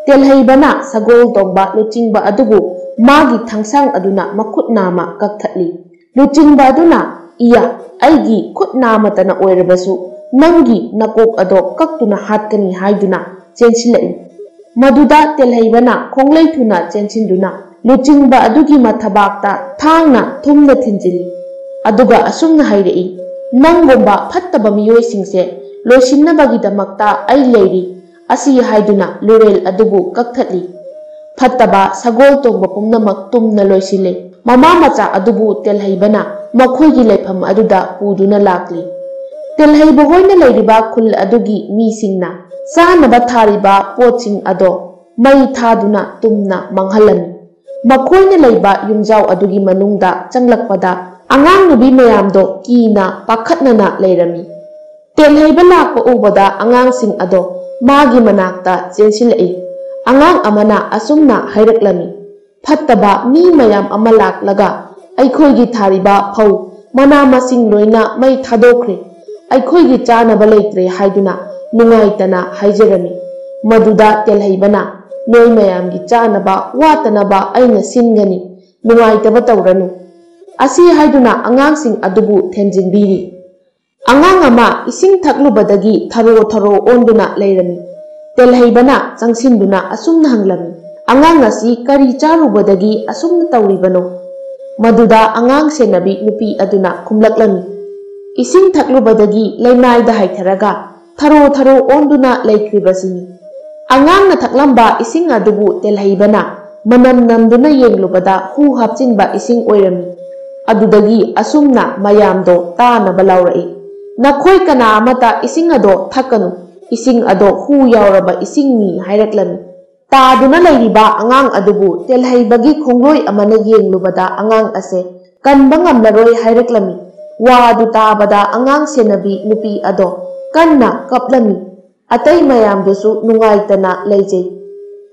A: ꯇꯦꯜꯍꯩꯕꯅ ꯁꯒꯣꯜ ꯇꯣꯡꯕ ꯂꯨꯆꯤꯡꯕ ꯑꯗꯨꯕꯨ ꯃꯥꯒꯤ ꯊꯥꯡꯁꯥꯡ ꯑꯗꯨꯅ ꯃꯈꯨꯠ ꯅꯥꯝꯃ ꯀꯛꯊꯠꯂꯤ꯫ ꯂꯨꯆꯤꯡꯕ ꯑꯗꯨꯅ, "ꯏꯌꯥ, ꯑꯩꯒꯤ ꯈꯨꯠ ꯅꯥꯝꯃꯇꯅ ꯑꯣꯏꯔꯕꯁꯨ ꯅꯪꯒꯤ ꯅꯀꯣꯛ ꯑꯗꯣ ꯀꯛꯇꯨꯅ ꯍꯥꯠꯀꯅꯤ" ꯍꯥꯏꯗꯨꯅ ꯆꯦꯟꯁꯤꯜꯂꯛꯏ꯫ ꯃꯗꯨꯗ ꯇꯦꯜꯍꯩꯕꯅ ꯈꯣꯡꯂꯩ ꯊꯨꯅ ꯆꯦꯟꯁꯤꯟꯗꯨꯅ ꯂꯨꯆꯤꯡꯕ ꯑꯗꯨꯒꯤ ꯃꯊꯕꯥꯛꯇ ꯊꯥꯡꯅ ꯊꯨꯝꯅ ꯊꯤꯟꯖꯤꯜꯂꯤ꯫ ꯑꯗꯨꯒ ꯑꯁꯨꯝꯅ ꯍꯥꯏꯔꯛꯏ, "ꯅꯪꯒꯨꯝꯕ ꯐꯠꯇꯕ ꯃꯤꯑꯣꯏꯁꯤꯡꯁꯦ ꯂꯣꯏꯁꯤꯟꯅꯕꯒꯤꯗꯃꯛꯇ ꯑꯩ ꯂꯩꯔꯤ" ꯑꯁꯤ ꯍꯥꯏꯗꯨꯅ ꯂꯨꯔꯦꯜ ꯑꯗꯨꯕꯨ ꯀꯛꯊꯠꯂꯤ꯫ ꯐꯠꯇꯕ ꯁꯒꯣꯜ ꯇꯣꯡꯕ ꯄꯨꯝꯅꯃꯛ ꯇꯨꯝꯅ ꯂꯣꯏꯁꯤꯜꯂꯤ꯫ ꯃꯃꯥ ꯃꯆꯥ ꯑꯗꯨꯕꯨ ꯇꯦꯜꯍꯩꯕꯅ ꯃꯈꯣꯏꯒꯤ ꯂꯩꯐꯝ ꯑꯗꯨꯗ ꯄꯨꯗꯨꯅ ꯂꯥꯛꯂꯤ꯫ ꯇꯦꯜꯍꯩꯕ ꯍꯣꯏꯅ ꯂꯩꯔꯤꯕ ꯈꯨꯜ ꯑꯗꯨꯒꯤ ꯃꯤꯁꯤꯡꯅ ꯆꯥꯅꯕ ꯊꯥꯔꯤꯕ ꯄꯣꯠꯁꯤꯡ ꯑꯗꯣ ꯃꯩ ꯊꯥꯗꯨꯅ ꯇꯨꯝꯅ ꯃꯥꯡꯍꯜꯂꯝꯃꯤ꯫ ꯃꯈꯣꯏꯅ ꯂꯩꯕ ꯌꯨꯝꯖꯥꯎ ꯑꯗꯨꯒꯤ ꯃꯅꯨꯡꯗ ꯆꯪꯂꯛꯄꯗ ꯑꯉꯥꯡ ꯅꯨꯕꯤ ꯃꯌꯥꯝꯗꯣ ꯀꯤꯅ ꯄꯥꯈꯠꯅꯅ ꯂꯩꯔꯝꯃꯤ꯫ ꯇꯦꯜꯍꯩꯕ ꯂꯥꯛꯄ ꯎꯕꯗ ꯑꯉꯥꯡꯁꯤꯡ ꯑꯗꯣ ꯃꯥꯒꯤ ꯃꯅꯥꯛꯇ ꯆꯦꯟꯁꯤꯜꯂꯛꯏ꯫ ꯑꯉꯥꯡ ꯑꯃꯅ ꯑꯁꯨꯝꯅ ꯍꯥꯏꯔꯛꯂꯝꯃꯤ, "ꯐꯠꯇꯕ ꯃꯤ ꯃꯌꯥꯝ ꯑꯃ ꯂꯥꯛꯂꯒ ꯑꯩꯈꯣꯏꯒꯤ ꯊꯥꯔꯤꯕ ꯐꯧ ꯃꯅꯥ ꯃꯁꯤꯡ ꯂꯣꯏꯅ ꯃꯩ ꯊꯥꯗꯣꯛꯈ꯭ꯔꯦ, ꯑꯩꯈꯣꯏꯒꯤ ꯆꯥꯅꯕ ꯂꯩꯇ꯭ꯔꯦ" ꯍꯥꯏꯗꯨꯅ ꯅꯨꯡꯉꯥꯏꯇꯅ ꯍꯥꯏꯖꯔꯝꯃꯤ꯫ ꯃꯗꯨꯗ ꯇꯦꯜꯍꯩꯕꯅ, "ꯅꯣꯏ ꯃꯌꯥꯝꯒꯤ ꯆꯥꯅꯕ ꯋꯥꯠꯇꯅꯕ ꯑꯩꯅ ꯁꯤꯟꯒꯅꯤ, ꯅꯨꯡꯉꯥꯏꯇꯕ ꯇꯧꯔꯅꯨ" ꯑꯁꯤ ꯍꯥꯏꯗꯨꯅ ꯑꯉꯥꯡꯁꯤꯡ ꯑꯗꯨꯕꯨ ꯊꯦꯝꯖꯤꯟꯕꯤꯔꯤ꯫ ꯑꯉꯥꯡ ꯑꯃ ꯏꯁꯤꯡ ꯊꯛꯂꯨꯕꯗꯒꯤ ꯊꯔꯣ ꯊꯔꯣ ꯑꯣꯟꯗꯨꯅ ꯂꯩꯔꯝꯃꯤ꯫ ꯇꯦꯜꯍꯩꯕꯅ ꯆꯪꯁꯤꯟꯗꯨꯅ ꯑꯁꯨꯝꯅ ꯍꯪꯂꯝꯃꯤ, Angang asi kari charubadagi asumna tawribano? Maduda angang senabi nupi aduna kumlaklami. Ising taklubadagi laymaida haitharaga tharo tharo onduna laikribasini. Angang na taklamba ising adubu telhaibana manam namduna yenglubada hu hapchinba ising oirami. Adudagi asumna mayamdo tanaba laurai. Nakhoi kana amata ising ado thakanu. Ising ado hu yauraba ising ni hairaklami. Taduna layriba angang adubu telhaibagi khongloi amana yenglubada angang ase kanba ngamlaroi hairaklami. Wadu tabada angang senabi nupi ado kanna kaplami. Atay mayamdusu nungaitana layjay.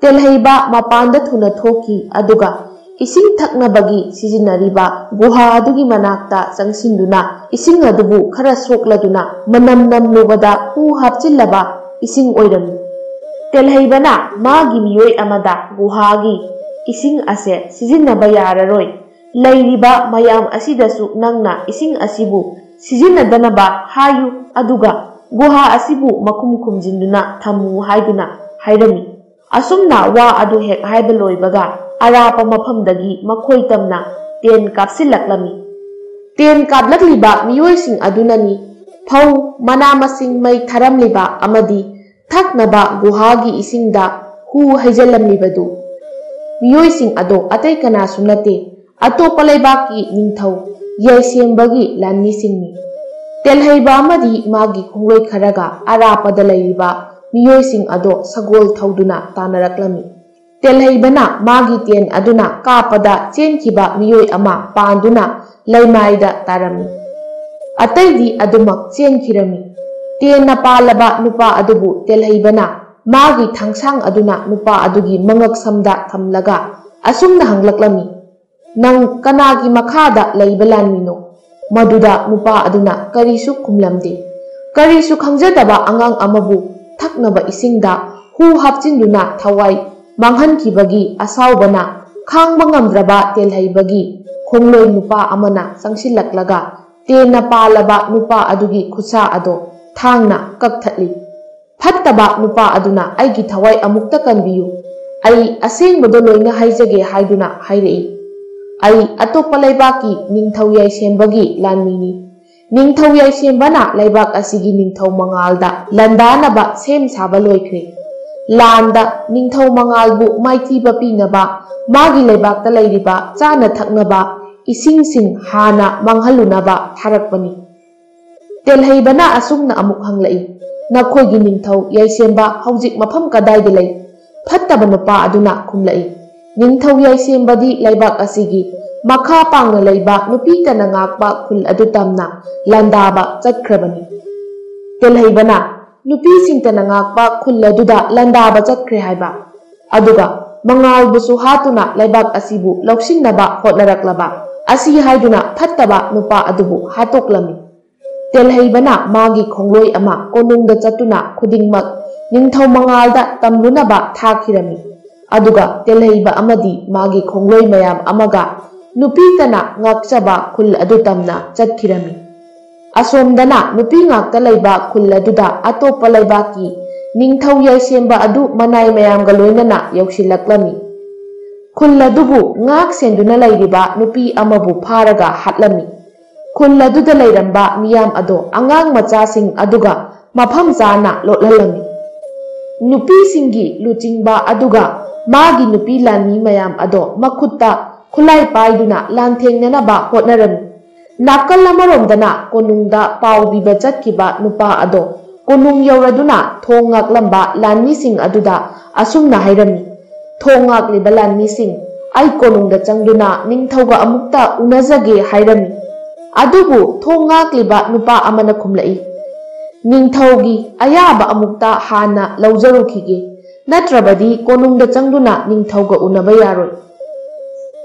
A: Telhaiba mapanda thuna thoki aduga ising thaknabagi sijinariba guha adugi manakta changsinduna ising adubu khara sokladuna manam namlubada hu hapchillaba ising oirami. Telhaibana magi miyoi amada guhagi ising ase sijinaba yararoi. Layriba mayam asidasu nangna ising asibu sijinadanaba hayu aduga guha asibu makum kumjinduna thamu haiduna hairami. Asumna wa adu hek haiba loibaga arapa mafamdagi makhoi tamna ten kapsilaklami. Ten kaplakliba miyoising adunani phau mana masing may tharamliba amadi thaknaba guhagi isingda hu haijalamlibadu. Miyoising ado atay kanasu nate atopa laybaki ningthau yaisembagi lanmisingni. Telhaiba amadi magi khongloi kharaga arapada layriba miyoising ado sagol thauduna tanaraklami. Telhaibana magi tien aduna kapada chenkiba miyoi ama panduna laymaida tarami. Ataydi adumak chenkirami. Tien napalaba nupa adubu telhaibana magi thangsang aduna nupa adugi mangak samda thamlaga asumna hanglaklami. Nang kanagi makhada laybalanmino? Maduda nupa aduna karisu kumlamde. Karisu khangjadaba angang amabu thaknaba isingda hu hapchinduna thawai manghankibagi asaubana khangba ngamdraba telhaibagi khongloi nupa amana sangsilaklaga tena palaba nupa adugi khusa ado thangna kakthatli. Phattaba nupa aduna aigi thawai amukta kanbiyu. Ai asengbodo loina haijage haiduna hairei. Ai atopa laybaki ningthau yaisembagi lanmini. Ningthau yaisembana laybak asigi ningthau mangalda landanaba sem saba loikre. Landa ningthau mangalbu maithiba pinaba magi laybakta layriba chana thaknaba isingsing hana manghalunaba tharakpani. Telhaibana asumna amuk hanglai. Nakhoigi ningthau yaisemba haujik mafam kadaida lay. Phattaba nupa aduna khumlai. Ningthau yaisembadi laybak asigi makha pangna layba nupi kana ngakba khul adu tamna landaba chatkrabani. Telhaibana nupi singtana ngakba khul aduda landaba chatkre haiba. Aduga mangalbusu hatuna laybak asibu lauksinnaba hotnaraklaba asi haiduna phattaba nupa adubu hatoklami. Telhaibana magi khongloi ama konungda chatuna khudingmak ningthau mangalda tamlunaba thakirami. Aduga telhaiba amadi magi khongloi mayam amaga nupi tana ngakchaba khul adu tamna chatkirami. Asomdana nupi ngakta layba khul aduda atopa laybaki ningthau yaisemba adu manai mayamga loinana yausilaklami. Khul adubu ngak senduna layriba nupi amabu pharaga hatlami. Khul aduda layramba miyam ado angang machasing aduga mafam chana lotlalami. Nupi singi luchingba aduga magi nupi lani mayam ado makhutta khulai paiduna lanthengnanaba hotnarami. Nakal amaromdana konungda paubiba chatkiba nupa ado konung yauraduna thong ngaklamba lanmising aduda asumna hairami. Thong ngakliba lanmising ai konungda changduna ningthauga amukta unajage hairami. Adubu thong ngakliba nupa amana khumlai. Ningthaugi ayaba amukta hana laujarukige. Natrabadi konungda changduna ningthauga unaba yaroi.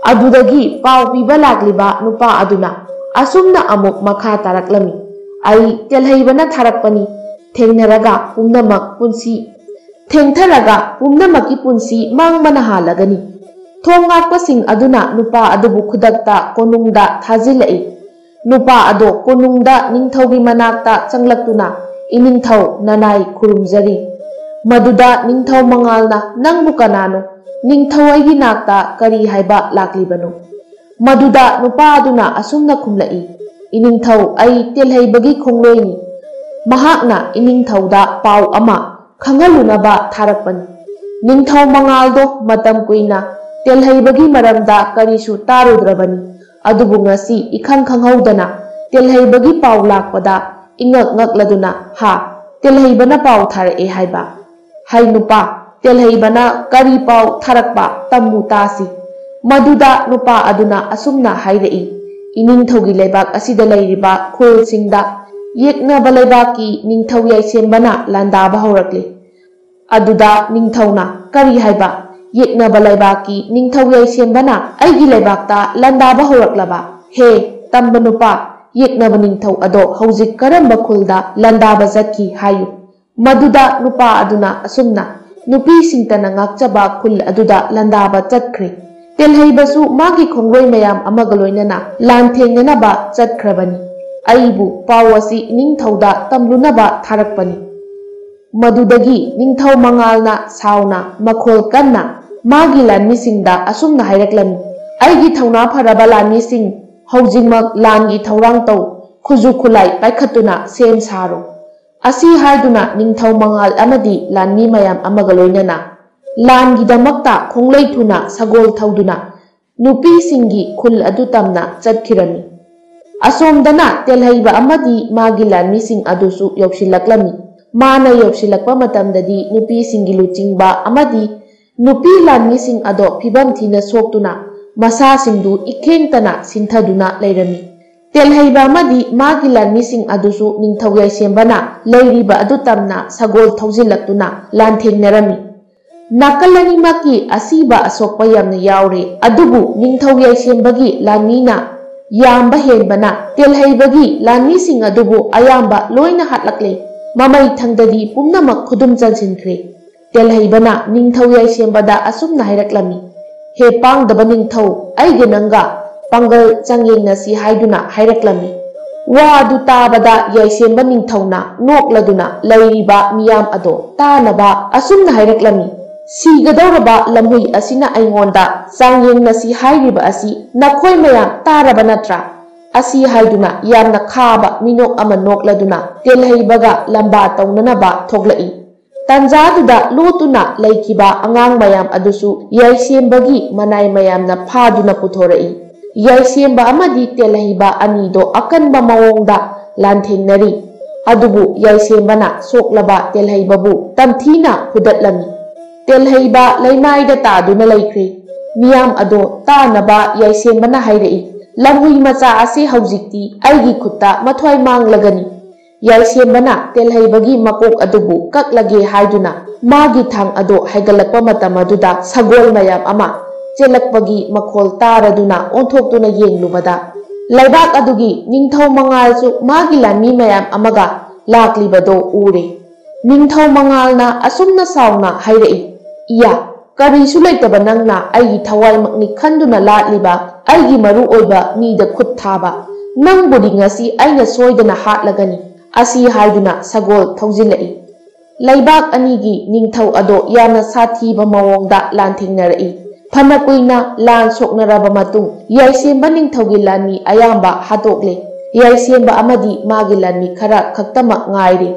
A: Adudagi pau piba lakliba nupa aduna asumna amuk makha taraklami. Ai telhaibana tharakpani thengnaraga pumnamak punsi thengtharaga pumnamaki punsi mangmana halagani. Thongakpasing aduna nupa adubu khudakta konungda thajilai. Nupa ado konungda ningthaugi manakta changlaktuna iningthau nanai khurumjari. Maduda ningthau mangalna nangbu kanano ningthau aigi nakta kari haiba laklibano. Maduda nupa aduna asumna khumlai iningthau ai telhaibagi khongloini mahakna iningthauda pau ama khangalunaba tharakpani. Ningthau mangaldo matam kuina telhaibagi maramda karisu tarudrabani adubu ngasi ikhang khanghaudana telhaibagi pau lakpada ingak ngakladuna ha telhaibana pau tharae haiba hai nupa telhaibana kari pau tharakpa tammu tasi. Maduda nupa aduna asumna hairei iningthaugi leibak asida leiriba khulsingda yeknaba leibaki ningthau yaisembana landaba haurakle. Aduda ningthauna kari haiba yeknaba leibaki ningthau yaisembana aigi leibakta landaba hauраklaba he tamba nupa yeknaba ningthau ado haujik karamba khulda landaba zatki hayu. Maduda nupa aduna asumna nupi singtana ngakchaba khul aduda landaba chatkre. Telhaibasu magi khongloi mayam amaga loinana lanthengnaba chatkrabani aibu pawasi ningthauda tamlunaba tharakpani. Madudagi ningthau mangalna sauna makhol kanna magi lanmisingda asumna hairaklami aigi thauna pharaba lanmising haujingmak langi thaurang tau khuju khulai paikhatuna sem saro asi haiduna ningthau mangal amadi lanmi mayam amaga loinana langi damakta khonglei thuna sagol thauduna nupi singi khul adu tamna chatkirami. Asomdana telhaiba amadi magi lanmi sing adusu yausilaklami mana yausilakpa matamdadi nupi singi luchingba amadi nupi lanmi sing ado phibam thina soktuna masa singdu ikhengtana sinthaduna leirami. Telhaiba amadi magi lanmi sing adusu ningthau yaisembana leiriba adu tamna sagol thaujilaktuna lanthengnarami. Nakalani maki asiba asokpa yamna yaure adubu ningthau yaisembagi lanmina yamba henbana telhaibagi lanmi sing adubu ayamba loina hatlakle mamai thangdadi pumnamak khudum chansinkre. Telhaibana ningthau yaisembada asumna hairaklami he pangdaba ningthau aige nanga pangal changengnasi haiduna hairaklami. Wa adu tabada yaisemba ningthauna nokladuna leiriba miyam ado tanaba asumna hairaklami sigadoraba lamhui asina aingonda changengnasi hairiba asi nakhoi mayam taraba natra asi haiduna yamna khaba minok ama nokladuna telhaibaga lamba taunanaba thoglai. Tanjaduda lotuna leikiba angang mayam adusu yaisembagi manai mayamna phaduna puthorai. Yaisemba amadi telhaiba anido akanba mawongda lanthengnari adubu yaisembana soklaba telhaibabu tamthina hudatlami. Telhaiba leimaida taduna laikre miyam ado tanaba yaisembana hairei lamhui macha ase haujikti aigi khutta mathwai manglagani. Yaisembana telhaibagi makok adubu kaklage haiduna magi thang ado haigalakpa matam aduda sagol mayam ama chelakpagi makhol taraduna onthokduna yenglubada laibak adugi ningthau mangalsu magi lanmi mayam amaga laklibado ure. Ningthau mangalna asumna sauna hairei iya karisu leitaba nangna aigi thawai makni khanduna latliba aigi maru oiba mida khut thaba nangbudi ngasi aina soidana hatlagani asi haiduna sagol thaujilai. Laibak anigi ningthau ado yamna sathiba mawongda lanthengnarei. Phana kuina lan soknaraba matung yaisemba ningthaugi lanmi ayamba hatokle. Yaisemba amadi magi lanmi khara khaktama ngaire.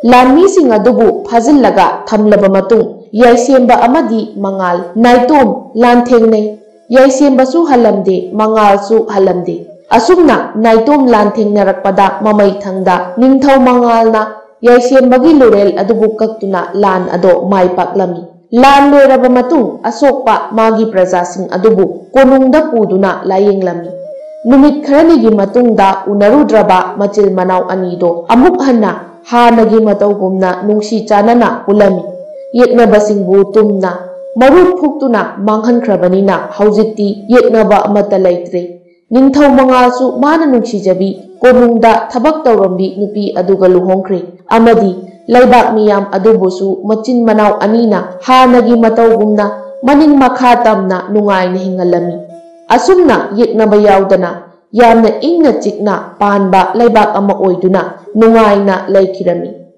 A: Lanmi sing adubu phajillaga thamlaba matung yaisemba amadi mangal naitom lanthengnei. Yaisemba su halamde mangal su halamde. Asumna naitom lanthengnarappada mamai thangda ningthau mangalna yaisembagi lurel adubu kaktuna lan ado maipaklami. Lan loiraba matung asokpa magi prajasing adubu konungda puduna layenglami. Numit kharanigi matungda unarudraba machil manau anido amuk hanna hanagi matawgumna nungsi chanana ulami. Yeknabasingbu tumna marup phuktuna manghankhrabanina haujikti yeknaba amata leitre. Ningthau mangalsu mana nungsijabi konungda thabak tawrambi nupi aduga luhongkhre amadi laibak miyam adubusu machin manau anina hanagi matawgumna maning makha tamna nungaina hingalami. Asumna yeknaba yaudana yamna ingna chikna panba laibak ama oiduna nungaina leikirami.